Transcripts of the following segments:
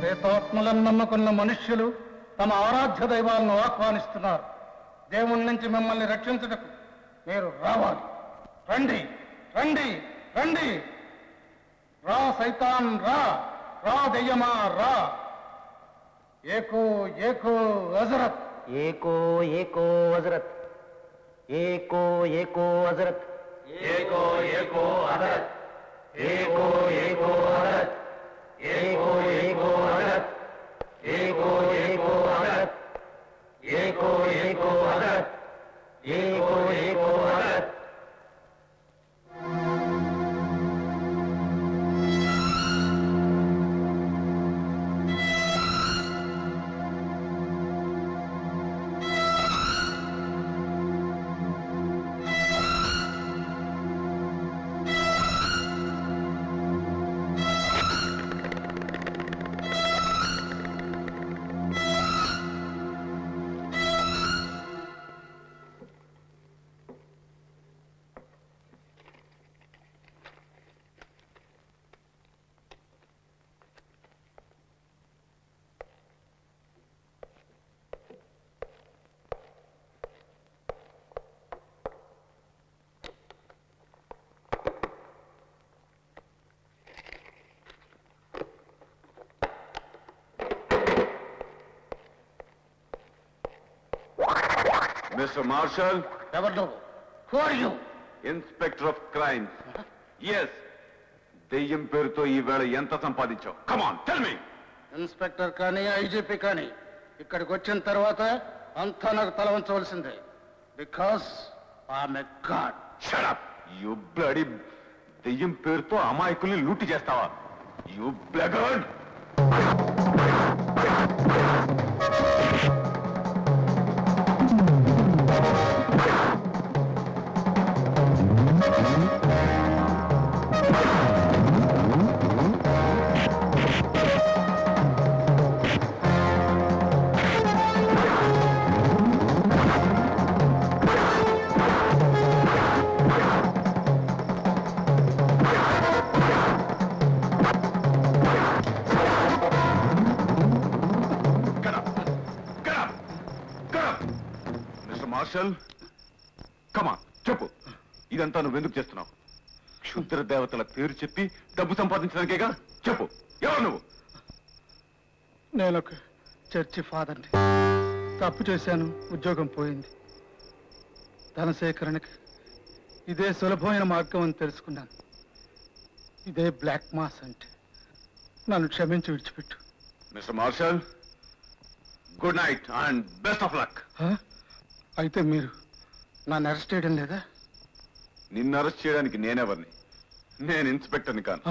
ప్రేతాత్మలను నమ్ముకున్న మనుష్యులు తమ ఆరాధ్య దైవాలను ఆహ్వానిస్తున్నారు. దేవుని నుంచి మిమ్మల్ని రక్షించుటకు మీరు రావాలి. రండి రండి రండి. రా సైతాన్ రా, రా దెయ్యమా రా. ఏకో ఏకో హజరత్, ఏకో ఏకో హజరత్, ఏకో ఏకో హజరత్, ఏకో ఏకో హజరత్, ఏకో ఏకో హజరత్, ఏకో ఏకో హజరత్, ఏకో ఏకో హజరత్, ఏకో ఏకో హజరత్, ఏకో ఏకో హజరత్. Mr. Marshal? ఎవరు? Who are you? Inspector of Crimes. Yes. దెయ్యం పేరుతో ఈవేళ ఎంత సంపాదించావు? Come on, tell me. Inspector కానీ ఐజీపీ కానీ ఇక్కడికి వచ్చిన తర్వాత అంతా నాకు తల వంచవలసిందే. Because I'm a god. Shut up. You bloody దెయ్యం పేరుతో అమాయకుల్ని లూటి చేస్తావా? You blackguard. మార్షల్, కమాన్ చెప్పు, ఇదంతా నువ్వెందుకు చేస్తున్నావు? క్షుద్ర దేవతల పేరు చెప్పి డబ్బు సంపాదించడానికేగా? చెప్పు, ఎవరు నువ్వు? నేను ఒక చర్చి ఫాదర్ని. తప్పు చేశాను, ఉద్యోగం పోయింది. ధన సేకరణకి ఇదే సులభమైన మార్గం అని తెలుసుకున్నాను. ఇదే బ్లాక్ మాస్ అంటే. నన్ను క్షమించి విడిచిపెట్టు. Mister Marshall, good night and best of luck. అయితే మీరు నన్ను అరెస్ట్ చేయడం లేదా? నిన్ను అరెస్ట్ చేయడానికి నేనెవరిని? నేను ఇన్స్పెక్టర్ని కాను.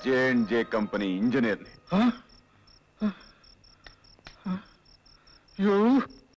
J&J company ఇంజనీర్ని. యూ